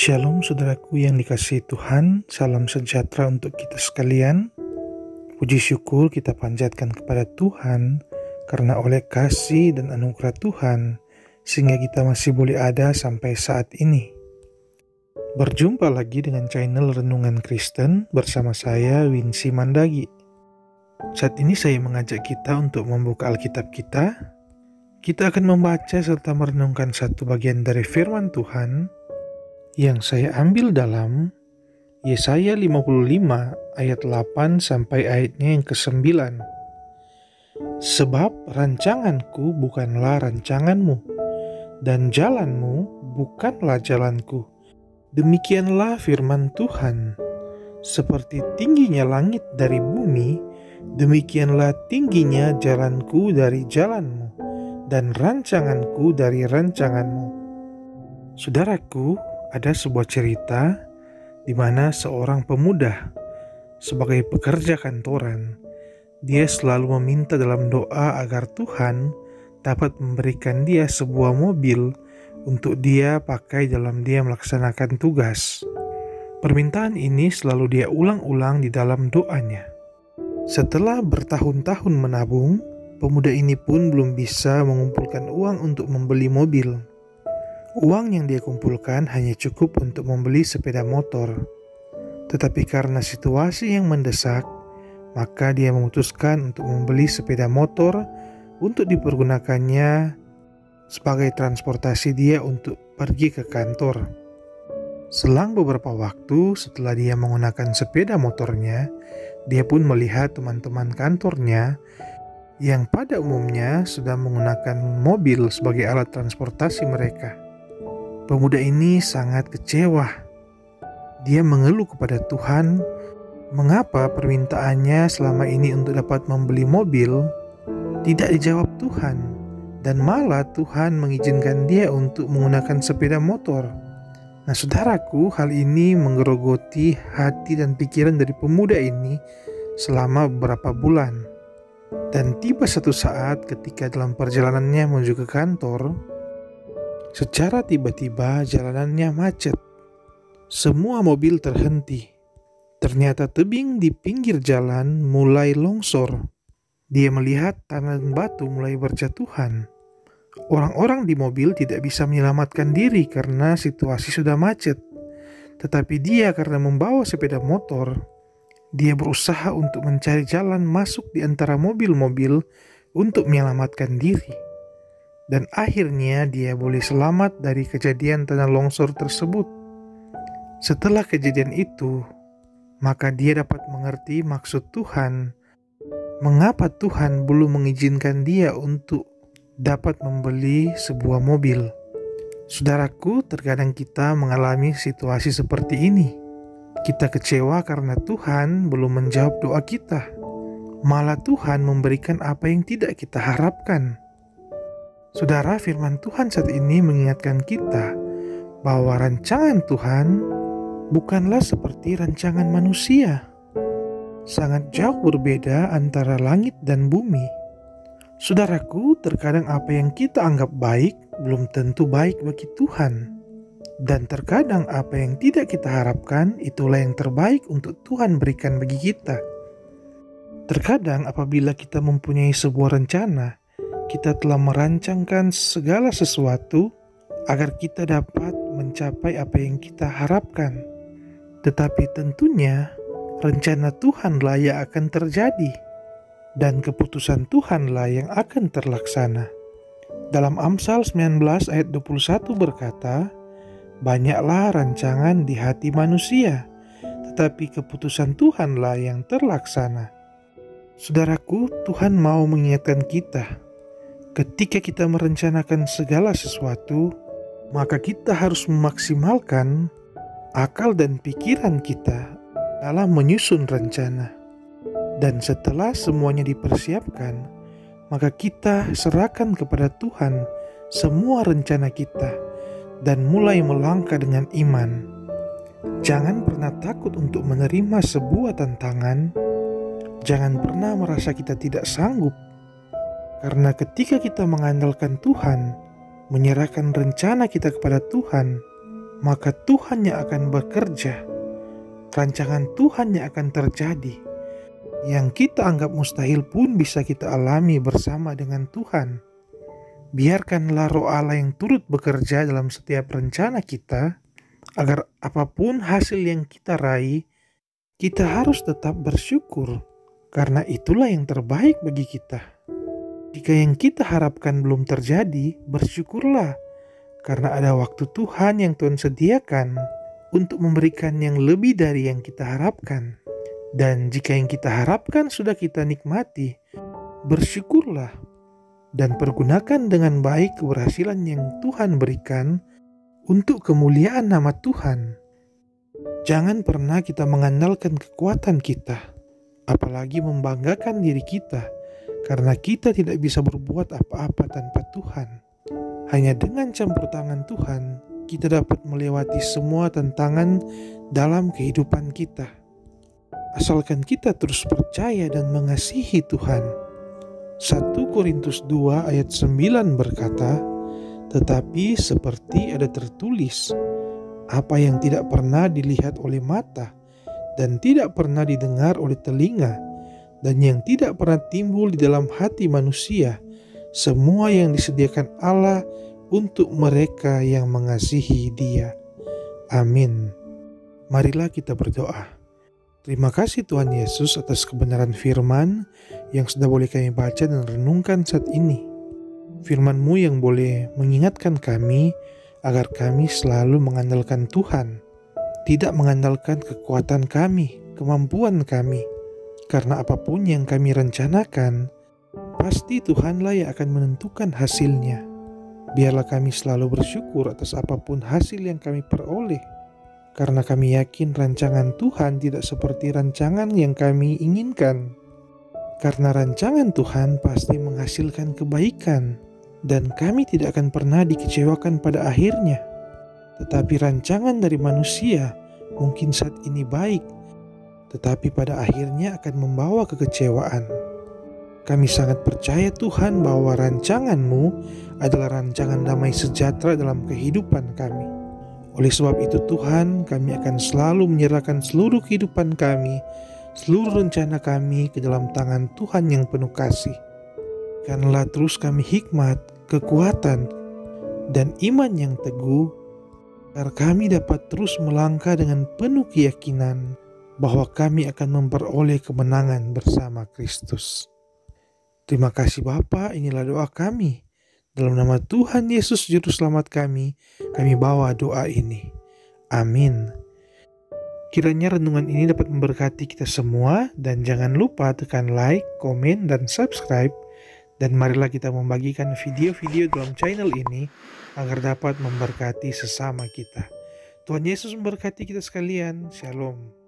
Shalom saudaraku yang dikasihi Tuhan, salam sejahtera untuk kita sekalian. Puji syukur kita panjatkan kepada Tuhan karena oleh kasih dan anugerah Tuhan sehingga kita masih boleh ada sampai saat ini. Berjumpa lagi dengan channel Renungan Kristen bersama saya Winsi Mandagi. Saat ini saya mengajak kita untuk membuka Alkitab kita. Kita akan membaca serta merenungkan satu bagian dari firman Tuhan yang saya ambil dalam Yesaya 55 ayat 8 sampai ayatnya yang ke-9. Sebab rancanganku bukanlah rancanganmu, dan jalanmu bukanlah jalanku. Demikianlah firman Tuhan. Seperti tingginya langit dari bumi, demikianlah tingginya jalanku dari jalanmu, dan rancanganku dari rancanganmu. Saudaraku, ada sebuah cerita di mana seorang pemuda sebagai pekerja kantoran, dia selalu meminta dalam doa agar Tuhan dapat memberikan dia sebuah mobil untuk dia pakai dalam dia melaksanakan tugas. Permintaan ini selalu dia ulang-ulang di dalam doanya. Setelah bertahun-tahun menabung, pemuda ini pun belum bisa mengumpulkan uang untuk membeli mobil. Uang yang dia kumpulkan hanya cukup untuk membeli sepeda motor. Tetapi karena situasi yang mendesak, maka dia memutuskan untuk membeli sepeda motor untuk dipergunakannya sebagai transportasi dia untuk pergi ke kantor. Selang beberapa waktu setelah dia menggunakan sepeda motornya, dia pun melihat teman-teman kantornya yang pada umumnya sudah menggunakan mobil sebagai alat transportasi mereka. Pemuda ini sangat kecewa. Dia mengeluh kepada Tuhan, mengapa permintaannya selama ini untuk dapat membeli mobil tidak dijawab Tuhan, dan malah Tuhan mengizinkan dia untuk menggunakan sepeda motor. Nah saudaraku, hal ini menggerogoti hati dan pikiran dari pemuda ini selama beberapa bulan. Dan tiba satu saat ketika dalam perjalanannya menuju ke kantor, secara tiba-tiba jalanannya macet. Semua mobil terhenti. Ternyata tebing di pinggir jalan mulai longsor. Dia melihat tanah dan batu mulai berjatuhan. Orang-orang di mobil tidak bisa menyelamatkan diri karena situasi sudah macet. Tetapi dia karena membawa sepeda motor, dia berusaha untuk mencari jalan masuk di antara mobil-mobil untuk menyelamatkan diri. Dan akhirnya dia boleh selamat dari kejadian tanah longsor tersebut. Setelah kejadian itu, maka dia dapat mengerti maksud Tuhan. Mengapa Tuhan belum mengizinkan dia untuk dapat membeli sebuah mobil? Saudaraku, terkadang kita mengalami situasi seperti ini. Kita kecewa karena Tuhan belum menjawab doa kita. Malah Tuhan memberikan apa yang tidak kita harapkan. Saudara, firman Tuhan saat ini mengingatkan kita bahwa rancangan Tuhan bukanlah seperti rancangan manusia. Sangat jauh berbeda antara langit dan bumi. Saudaraku, terkadang apa yang kita anggap baik belum tentu baik bagi Tuhan. Dan terkadang apa yang tidak kita harapkan itulah yang terbaik untuk Tuhan berikan bagi kita. Terkadang apabila kita mempunyai sebuah rencana, kita telah merancangkan segala sesuatu agar kita dapat mencapai apa yang kita harapkan. Tetapi tentunya rencana Tuhanlah yang akan terjadi dan keputusan Tuhanlah yang akan terlaksana. Dalam Amsal 19 ayat 21 berkata, "Banyaklah rancangan di hati manusia, tetapi keputusan Tuhanlah yang terlaksana." Saudaraku, Tuhan mau mengingatkan kita, ketika kita merencanakan segala sesuatu, maka kita harus memaksimalkan akal dan pikiran kita dalam menyusun rencana. Dan setelah semuanya dipersiapkan, maka kita serahkan kepada Tuhan semua rencana kita dan mulai melangkah dengan iman. Jangan pernah takut untuk menerima sebuah tantangan. Jangan pernah merasa kita tidak sanggup. Karena ketika kita mengandalkan Tuhan, menyerahkan rencana kita kepada Tuhan, maka Tuhan yang akan bekerja. Rancangan Tuhan yang akan terjadi. Yang kita anggap mustahil pun bisa kita alami bersama dengan Tuhan. Biarkanlah Roh Allah yang turut bekerja dalam setiap rencana kita, agar apapun hasil yang kita raih, kita harus tetap bersyukur, karena itulah yang terbaik bagi kita. Jika yang kita harapkan belum terjadi, bersyukurlah, karena ada waktu Tuhan yang Tuhan sediakan untuk memberikan yang lebih dari yang kita harapkan. Dan jika yang kita harapkan sudah kita nikmati, bersyukurlah dan pergunakan dengan baik keberhasilan yang Tuhan berikan untuk kemuliaan nama Tuhan. Jangan pernah kita mengandalkan kekuatan kita, apalagi membanggakan diri kita, karena kita tidak bisa berbuat apa-apa tanpa Tuhan. Hanya dengan campur tangan Tuhan, kita dapat melewati semua tantangan dalam kehidupan kita. Asalkan kita terus percaya dan mengasihi Tuhan. 1 Korintus 2 ayat 9 berkata, "Tetapi seperti ada tertulis, apa yang tidak pernah dilihat oleh mata dan tidak pernah didengar oleh telinga dan yang tidak pernah timbul di dalam hati manusia, semua yang disediakan Allah untuk mereka yang mengasihi Dia." Amin. Marilah kita berdoa. Terima kasih Tuhan Yesus atas kebenaran firman yang sudah boleh kami baca dan renungkan saat ini. Firman-Mu yang boleh mengingatkan kami agar kami selalu mengandalkan Tuhan, tidak mengandalkan kekuatan kami, kemampuan kami. Karena apapun yang kami rencanakan, pasti Tuhanlah yang akan menentukan hasilnya. Biarlah kami selalu bersyukur atas apapun hasil yang kami peroleh, karena kami yakin rancangan Tuhan tidak seperti rancangan yang kami inginkan. Karena rancangan Tuhan pasti menghasilkan kebaikan, dan kami tidak akan pernah dikecewakan pada akhirnya. Tetapi rancangan dari manusia mungkin saat ini baik, tetapi pada akhirnya akan membawa kekecewaan. Kami sangat percaya Tuhan bahwa rancangan-Mu adalah rancangan damai sejahtera dalam kehidupan kami. Oleh sebab itu Tuhan, kami akan selalu menyerahkan seluruh kehidupan kami, seluruh rencana kami ke dalam tangan Tuhan yang penuh kasih. Berikanlah terus kami hikmat, kekuatan, dan iman yang teguh, agar kami dapat terus melangkah dengan penuh keyakinan bahwa kami akan memperoleh kemenangan bersama Kristus. Terima kasih Bapa, inilah doa kami. Dalam nama Tuhan Yesus Juru Selamat kami bawa doa ini. Amin. Kiranya renungan ini dapat memberkati kita semua, dan jangan lupa tekan like, komen, dan subscribe. Dan marilah kita membagikan video-video dalam channel ini agar dapat memberkati sesama kita. Tuhan Yesus memberkati kita sekalian. Shalom.